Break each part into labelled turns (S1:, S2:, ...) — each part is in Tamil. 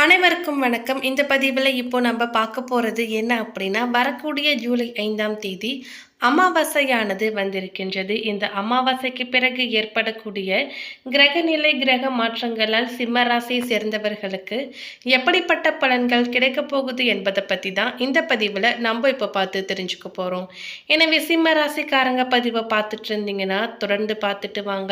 S1: அனைவருக்கும் வணக்கம். இந்த பதிவுல இப்போ நம்ம பார்க்க போறது என்ன அப்படின்னா, வரக்கூடிய ஜூலை 5ஆம் தேதி அமாவாசையானது வந்திருக்கின்றது. இந்த அமாவாசைக்கு பிறகு ஏற்படக்கூடிய கிரகநிலை, கிரக மாற்றங்களால் சிம்ம ராசியை சேர்ந்தவர்களுக்கு எப்படிப்பட்ட பலன்கள் கிடைக்கப் போகுது என்பதை பத்தி தான் இந்த பதிவுல நம்ம இப்போ பார்த்து தெரிஞ்சுக்க போறோம். எனவே சிம்ம ராசிக்காரங்க பதிவை பார்த்துட்டு இருந்தீங்கன்னா தொடர்ந்து பார்த்துட்டு வாங்க.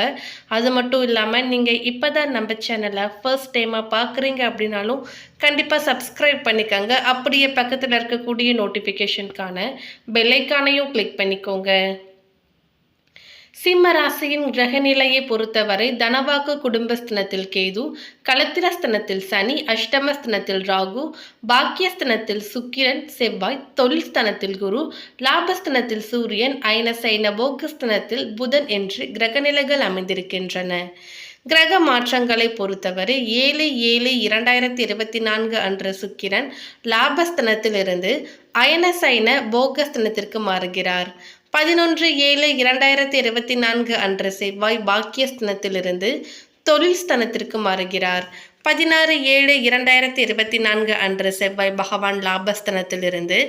S1: அது மட்டும் இல்லாம நீங்க இப்பதான் நம்ம சேனலை ஃபர்ஸ்ட் டைமா பார்க்குறீங்க அப்படின்னாலும் கண்டிப்பாக சப்ஸ்கிரைப் பண்ணிக்கோங்க. அப்படியே பக்கத்தில் இருக்கக்கூடிய நோட்டிஃபிகேஷனுக்கான பெல் ஐக்கானையும் கிளிக் பண்ணிக்கோங்க. சிம்ம ராசியின் கிரகநிலையை பொறுத்தவரை தனவாக்கு குடும்பஸ்தனத்தில் கேது, களத்திரஸ்தனத்தில் சனி, அஷ்டமஸ்தனத்தில் ராகு, பாக்கியஸ்தனத்தில் சுக்கிரன், செவ்வாய், தொழில் ஸ்தனத்தில் குரு, லாபஸ்தனத்தில் சூரியன், அயனசைன போகஸ்தனத்தில் புதன் என்று கிரகநிலைகள் அமைந்திருக்கின்றன. கிரக மாற்றங்களை பொறுத்தவரை 7/7/2024 அன்று சுக்கிரன் லாபஸ்தனத்திலிருந்து அயனசைன போகஸ்தனத்திற்கு மாறுகிறார். 11/7/2024 அன்று செவ்வாய் பாக்கியஸ்தனத்திலிருந்து தொழில் ஸ்தனத்திற்கு மாறுகிறார். 16/7/2024 அன்று செவ்வாய் பகவான் லாபஸ்தனத்திலிருந்து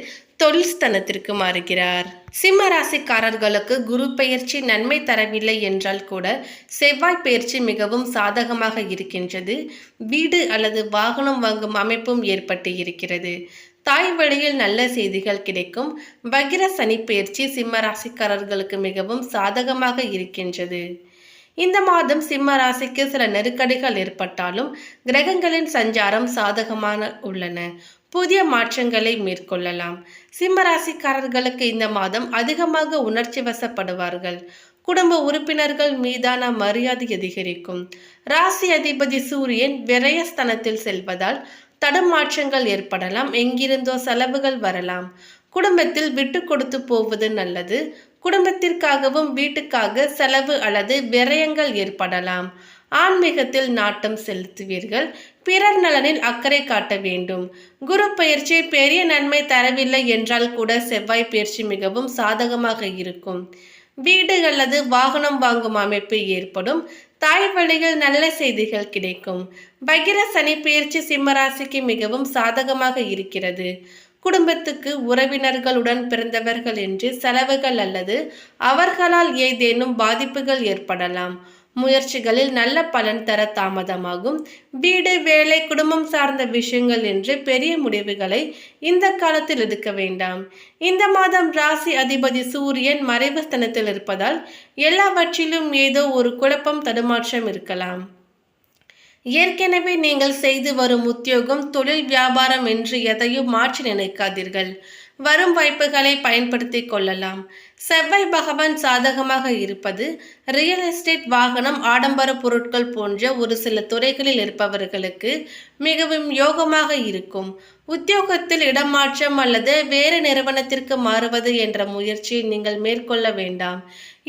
S1: தொழில் ஸ்தனத்திற்கு மாறுகிறார். சிம்ம ராசிக்காரர்களுக்கு குரு பெயர்ச்சி நன்மை தரவில்லை என்றால் கூட செவ்வாய் பெயர்ச்சி மிகவும் சாதகமாக இருக்கின்றது. வீடு அல்லது வாகனம் வாங்கும் அமைப்பும் ஏற்பட்டு இருக்கிறது. தாய் வழியில் நல்ல செய்திகள் கிடைக்கும். வக்கிர சனி பெயர்ச்சி சிம்ம ராசிக்காரர்களுக்கு மிகவும் சாதகமாக இருக்கின்றது. இந்த மாதம் சிம்ம ராசிக்கு சில நெருக்கடிகள் ஏற்பட்டாலும் கிரகங்களின் சஞ்சாரம் சாதகமான உள்ளன. புதிய மாற்றங்களை மேற்கொள்ளலாம். சிம்ம ராசிக்காரர்களுக்கு இந்த மாதம் அதிகமாக உணர்ச்சி வசப்படுவார்கள். குடும்ப உறுப்பினர்கள் மீதான மரியாதை அதிகரிக்கும். ராசி அதிபதி சூரியன் விரயஸ்தனத்தில் செல்வதால் தடுமாற்றங்கள் ஏற்படலாம். எங்கிருந்தோ செலவுகள் வரலாம். குடும்பத்தில் விட்டு கொடுத்து போவது நல்லது. குடும்பத்திற்காகவும் வீட்டுக்காக செலவு அல்லது விரயங்கள் ஏற்படலாம். ஆன்மீகத்தில் நாட்டம் செலுத்துவீர்கள். பிறர் நலனில் அக்கறை காட்ட வேண்டும். குரு பயிற்சி பெரிய நன்மை தரவில்லை என்றால் கூட செவ்வாய் பயிற்சி மிகவும் சாதகமாக இருக்கும். வீடு அல்லது வாகனம் வாங்கும் அமைப்பு ஏற்படும். தாய் வழியில் நல்ல செய்திகள் கிடைக்கும். வக்கிர சனி பயிற்சி சிம்மராசிக்கு மிகவும் சாதகமாக இருக்கிறது. குடும்பத்துக்கு உறவினர்களுடன் பிறந்தவர்கள் என்று செலவுகள் அல்லது அவர்களால் ஏதேனும் பாதிப்புகள் ஏற்படலாம். முயற்சிகளில் நல்ல பலன் தர தாமதமாகும். வீடு, வேலை, குடும்பம் சார்ந்த விஷயங்கள் என்று பெரிய முடிவுகளை இந்த காலத்தில் எடுக்க வேண்டாம். இந்த மாதம் ராசி அதிபதி சூரியன் மறைவு ஸ்தனத்தில் இருப்பதால் எல்லாவற்றிலும் ஏதோ ஒரு குழப்பம், தடுமாற்றம் இருக்கலாம். ஏற்கனவே நீங்கள் செய்து வரும் உத்தியோகம், தொழில், வியாபாரம் என்று எதையும் மாற்றி நினைக்காதீர்கள். வரும் வாய்ப்புகளை பயன்படுத்தி கொள்ளலாம். செவ்வாய் பகவான் சாதகமாக இருப்பது ரியல் எஸ்டேட், வாகனம், ஆடம்பர பொருட்கள் போன்ற ஒரு சில துறைகளில் இருப்பவர்களுக்கு மிகவும் யோகமாக இருக்கும். உத்தியோகத்தில் இடமாற்றம் அல்லது வேறு நிறுவனத்திற்கு மாறுவது என்ற முயற்சியை நீங்கள் மேற்கொள்ள வேண்டாம்.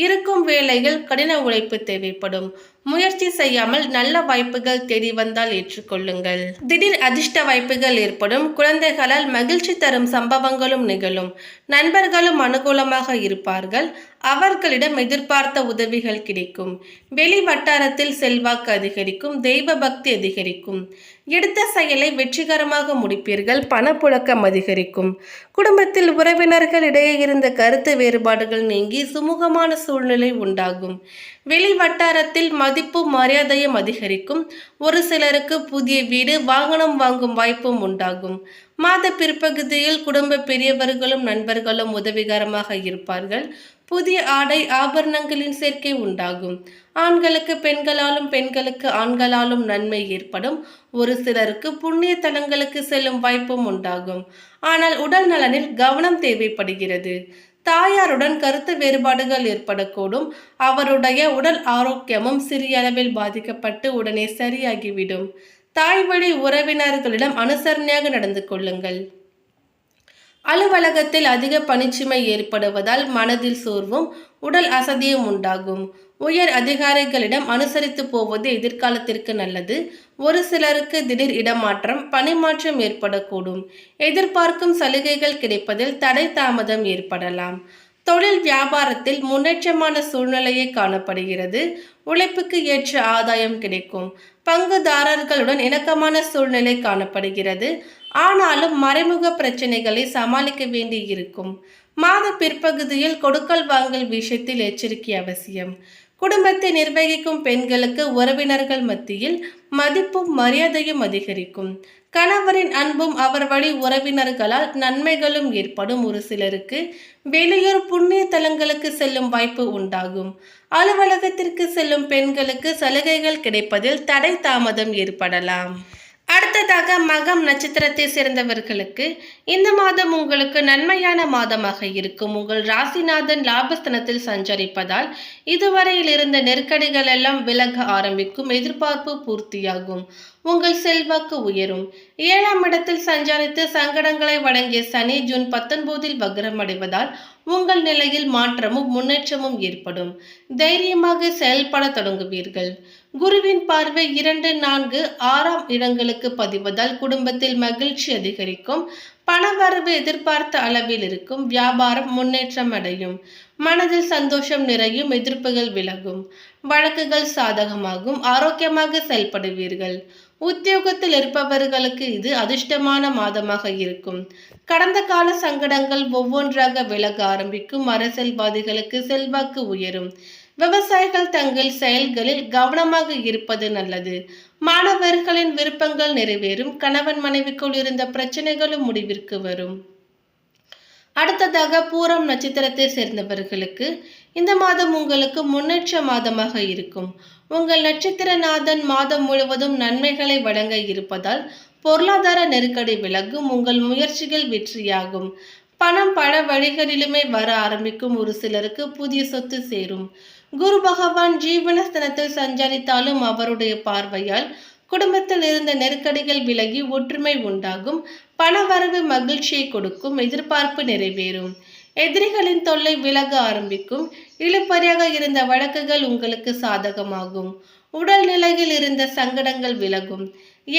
S1: இருக்கும் வேலைகள் கடின உழைப்பு தேவைப்படும். முயற்சி செய்யாமல் நல்ல வாய்ப்புகள் தேடி வந்தால் ஏற்றுக்கொள்ளுங்கள். திடீர் அதிர்ஷ்ட வாய்ப்புகள் ஏற்படும். குழந்தைகளால் மகிழ்ச்சி தரும் சம்பவங்களும் நிகழும். நண்பர்களும் அனுகூலமாக இருப்பார்கள். அவர்களிடம் எதிர்பார்த்த உதவிகள் கிடைக்கும். வெளி வட்டாரத்தில் செல்வாக்கு அதிகரிக்கும். தெய்வ பக்தி அதிகரிக்கும். எடுத்த செயலை வெற்றிகரமாக முடிப்பீர்கள். பணப்புழக்கம் அதிகரிக்கும். குடும்பத்தில் உறவினர்கள் இடையே இருந்த கருத்து வேறுபாடுகள் நீங்கி சுமூகமான சூழ்நிலை உண்டாகும். வெளி வட்டாரத்தில் மதிப்பு, மரியாதையும் அதிகரிக்கும். ஒரு சிலருக்கு புதிய வீடு, வாகனம் வாங்கும் வாய்ப்பும் உண்டாகும். மாத பிற்பகுதியில் குடும்ப பெரியவர்களும் நண்பர்களும் உதவிகரமாக இருப்பார்கள். புதிய ஆடை, ஆபரணங்களின் சேர்க்கை உண்டாகும். ஆண்களுக்கு பெண்களாலும், பெண்களுக்கு ஆண்களாலும் நன்மை ஏற்படும். ஒரு சிலருக்கு புண்ணிய தலங்களுக்கு செல்லும் வாய்ப்பும் உண்டாகும். ஆனால் உடல் நலனில் கவனம் தேவைப்படுகிறது. தாயாருடன் கருத்து வேறுபாடுகள் ஏற்படக்கூடும். அவருடைய உடல் ஆரோக்கியமும் சிறிய அளவில் பாதிக்கப்பட்டு உடனே சரியாகிவிடும். தாய் வழி உறவினர்களிடம் அனுசரணையாக நடந்து கொள்ளுங்கள். அலுவலகத்தில் அதிக பணிச்சுமை ஏற்படுவதால் மனதில் சோர்வும் உடல் அசதியும் உண்டாகும். உயர் அதிகாரிகளிடம் அனுசரித்து போவது எதிர்காலத்திற்கு நல்லது. ஒரு சிலருக்கு திடீர் இடமாற்றம், பணிமாற்றம் ஏற்படக்கூடும். எதிர்பார்க்கும் சலுகைகள் கிடைப்பதில் தடை தாமதம் ஏற்படலாம். தொழில் வியாபாரத்தில் முன்னேற்றமான சூழ்நிலையே காணப்படுகிறது. உழைப்புக்கு ஏற்ற ஆதாயம் கிடைக்கும். பங்குதாரர்களுடன் இணக்கமான சூழ்நிலை காணப்படுகிறது. ஆனாலும் மறைமுக பிரச்சனைகளை சமாளிக்க வேண்டி இருக்கும். மாத பிற்பகுதியில் கொடுக்கல் வாங்கல் விஷயத்தில் எச்சரிக்கை அவசியம். குடும்பத்தை நிர்வகிக்கும் பெண்களுக்கு உறவினர்கள் மத்தியில் மதிப்பும் மரியாதையும் அதிகரிக்கும். கணவரின் அன்பும் அவர் வழி உறவினர்களால் நன்மைகளும் ஏற்படும். ஒரு சிலருக்கு வெளியூர் புண்ணிய தலங்களுக்கு செல்லும் வாய்ப்பு உண்டாகும். அலுவலகத்திற்கு செல்லும் பெண்களுக்கு சலுகைகள் கிடைப்பதில் தடை தாமதம் ஏற்படலாம். அடுத்ததாக மகம் நட்சத்திரத்தை சேர்ந்தவர்களுக்கு இந்த மாதம் உங்களுக்கு நன்மையான மாதமாக இருக்கும். உங்கள் ராசிநாதன் லாபஸ்தானத்தில் சஞ்சரிப்பதால் இதுவரையில் இருந்த நெருக்கடிகள் எல்லாம் விலக ஆரம்பிக்கும். எதிர்பார்ப்பு பூர்த்தியாகும். உங்கள் செல்வாக்கு உயரும். 7ஆம் இடத்தில் சஞ்சரித்து சங்கடங்களை வழங்கிய சனி ஜூன் 19இல் வக்ரமடைவதால் உங்கள் நிலையில் மாற்றமும் முன்னேற்றமும் ஏற்படும். தைரியமாக செயல்பட தொடங்குவீர்கள். குருவின் பார்வை 2, 4, 6ஆம் இடங்களுக்கு பதிவதால் குடும்பத்தில் மகிழ்ச்சி அதிகரிக்கும். பணவரவு எதிர்பார்த்த அளவில் இருக்கும். வியாபாரம் முன்னேற்றம் அடையும். மனதில் சந்தோஷம் நிறையும். எதிர்ப்புகள் விலகும். வழக்குகள் சாதகமாகும். ஆரோக்கியமாக செயல்படுவீர்கள். உத்தியோகத்தில் இருப்பவர்களுக்கு இது அதிர்ஷ்டமான மாதமாக இருக்கும். கடந்த கால சங்கடங்கள் ஒவ்வொன்றாக விலக ஆரம்பிக்கும். அரசியல்வாதிகளுக்கு செல்வாக்கு உயரும். விவசாயிகள் தங்கள் செயல்களில் கவனமாக இருப்பது நல்லது. மாணவர்களின் விருப்பங்கள் நிறைவேறும். கணவன் மனைவிக்குள் இருந்த பிரச்சனைகளும் முடிவிற்கு வரும். அடுத்ததாக பூரம் நட்சத்திரத்தை சேர்ந்தவர்களுக்கு இந்த மாதம் உங்களுக்கு முன்னேற்ற மாதமாக இருக்கும். உங்கள் நட்சத்திரநாதன் மாதம் முழுவதும் நன்மைகளை வழங்க இருப்பதால் பொருளாதார நெருக்கடி விலகும். உங்கள் முயற்சிகள் வெற்றியாகும். பணம் பல வழிகளிலுமே வர ஆரம்பிக்கும். ஒரு சிலருக்கு புதிய சொத்து சேரும். குரு பகவான் ஜீவனஸ்தானத்தில் சஞ்சரித்தாலும் அவருடைய பார்வையால் குடும்பத்தில் இருந்த நெருக்கடிகள் விலகி ஒற்றுமை உண்டாகும். பணவரவு மகிழ்ச்சியை கொடுக்கும். எதிர்பார்ப்பு நிறைவேறும். எதிரிகளின் தொல்லை விலக ஆரம்பிக்கும். இழுபறியாக இருந்த வழக்குகள் உங்களுக்கு சாதகமாகும். உடல் நிலையில் இருந்த சங்கடங்கள் விலகும்.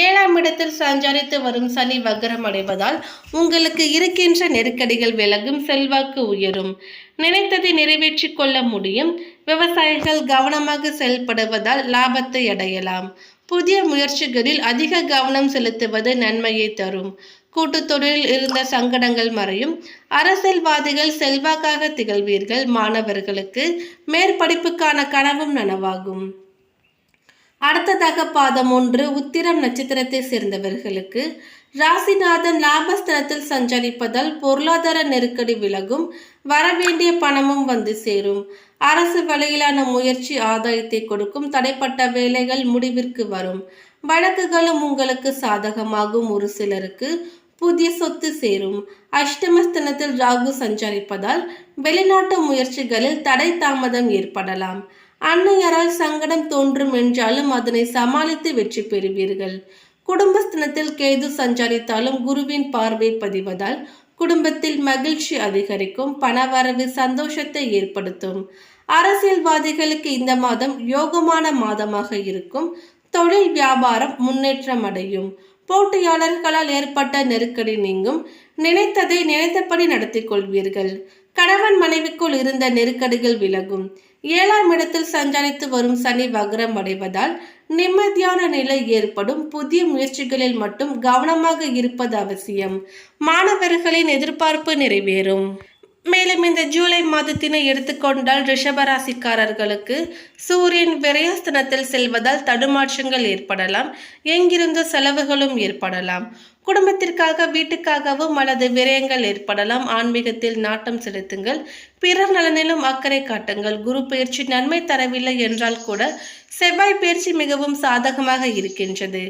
S1: 7ஆம் இடத்தில் சஞ்சரித்து வரும் சனி வக்ரம் அடைவதால் உங்களுக்கு இருக்கின்ற நெருக்கடிகள் விலகும். செல்வாக்கு உயரும். நினைத்ததை நிறைவேற்றிக் கொள்ள முடியும். விவசாயிகள் கவனமாக செயல்படுவதால் லாபத்தை அடையலாம். புதிய முயற்சிகளில் அதிக கவனம் செலுத்துவது நன்மையை தரும். கூட்டு தொழிலில் இருந்த சங்கடங்கள் மறையும். அரசியல்வாதிகள் செல்வாக்காக திகழ்வீர்கள். மாணவர்களுக்கு மேற்படிப்புக்கான கனவும் நனவாகும். அடுத்ததாக பாதம் 1 உத்திரம் நட்சத்திரத்தை சேர்ந்தவர்களுக்கு ராசிநாதன் லாபஸ்தானத்தில் சஞ்சரிப்பதால் பொருளாதார நெருக்கடி விலகும். வரவேண்டிய பணமும் வந்து சேரும். அரசு வழியிலான முயற்சி ஆதாயத்தை கொடுக்கும். தடைப்பட்ட வேலைகள் முடிவிற்கு வரும். வழக்குகளும் உங்களுக்கு சாதகமாகும். ஒரு சிலருக்கு புதிய சொத்து சேரும். அஷ்டமஸ்தானத்தில் ராகு சஞ்சரிப்பதால் வெளிநாட்டு முயற்சிகளில் தடை தாமதம் ஏற்படலாம். அன்னையரால் சங்கடம் தோன்றும் என்றாலும் அதனை சமாளித்து வெற்றி பெறுவீர்கள். குடும்பஸ்தானத்தில் கேது சஞ்சரித்தாலும் குருவின் பார்வை பதிவதால் குடும்பத்தில் மகிழ்ச்சி அதிகரிக்கும். பணவரவு சந்தோஷத்தை ஏற்படுத்தும். அரசியல்வாதிகளுக்கு இந்த மாதம் யோகமான மாதமாக இருக்கும். தொழில் வியாபாரம் முன்னேற்றம் அடையும். போட்டியாளர்களால் ஏற்பட்ட நெருக்கடி நீங்கும். நினைத்ததை நினைத்தபடி நடத்தி கொள்வீர்கள். கணவன் மனைவிக்குள் இருந்த நெருக்கடிகள் விலகும். 7ஆம் இடத்தில் சஞ்சரித்து வரும் சனி வக்ரம் அடைவதால் நிம்மதியான நிலை ஏற்படும். புதிய முயற்சிகளில் மட்டும் கவனமாக இருப்பது அவசியம். மாணவர்களின் எதிர்பார்ப்பு நிறைவேறும். மேலும் இந்த ஜூலை மாதத்தினை எடுத்துக்கொண்டால் ரிஷபராசிக்காரர்களுக்கு சூரியன் விரயஸ்தானத்தில் செல்வதால் தடுமாற்றங்கள் ஏற்படலாம். எங்கிருந்த செலவுகளும் ஏற்படலாம். குடும்பத்திற்காக வீட்டுக்காகவும் அல்லது விரயங்கள் ஏற்படலாம். ஆன்மீகத்தில் நாட்டம் செலுத்துங்கள். பிறர் நலனிலும் அக்கறை காட்டுங்கள். குரு பயிற்சி நன்மை தரவில்லை என்றால் கூட செவ்வாய் பயிற்சி மிகவும் சாதகமாக இருக்கின்றது.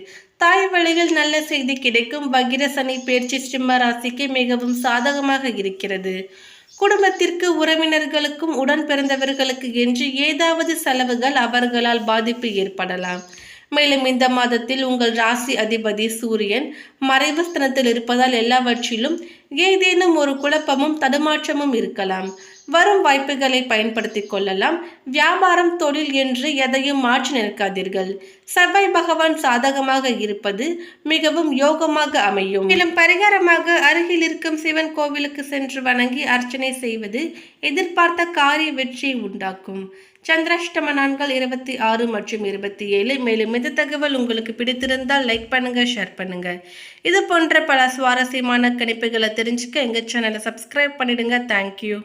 S1: தாய் வழியில் நல்ல செய்தி கிடைக்கும். வக்கிர சனி பயிற்சி சிம்ம ராசிக்கு மிகவும் சாதகமாக இருக்கிறது. குடும்பத்திற்கு உறவினர்களுக்கும் உடன் பிறந்தவர்களுக்கு என்று ஏதாவது செலவுகள் அவர்களால் பாதிப்பு ஏற்படலாம். மேலும் இந்த மாதத்தில் உங்கள் ராசி அதிபதி சூரியன் மறைவு ஸ்தானத்தில் இருப்பதால் எல்லாவற்றிலும் ஏதேனும் ஒரு குழப்பமும் தடுமாற்றமும் இருக்கலாம். வரும் வாய்ப்புகளை பயன்படுத்திக் கொள்ளலாம். வியாபாரம், தொழில் என்று எதையும் மாற்றி நிற்காதீர்கள். செவ்வாய் பகவான் சாதகமாக இருப்பது மிகவும் யோகமாக அமையும். மேலும் பரிகாரமாக அருகில் இருக்கும் சிவன் கோவிலுக்கு சென்று வணங்கி அர்ச்சனை செய்வது எதிர்பார்த்த காரிய வெற்றியை உண்டாக்கும். சந்திராஷ்டம நாட்கள் 26 மற்றும் 27. மேலும் இந்த தகவல் உங்களுக்கு பிடித்திருந்தால் லைக் பண்ணுங்க, ஷேர் பண்ணுங்க. இது போன்ற பல சுவாரஸ்யமான கணிப்புகளை தெரிஞ்சுக்க எங்க சேனலை சப்ஸ்கிரைப் பண்ணிடுங்க. தேங்க்யூ.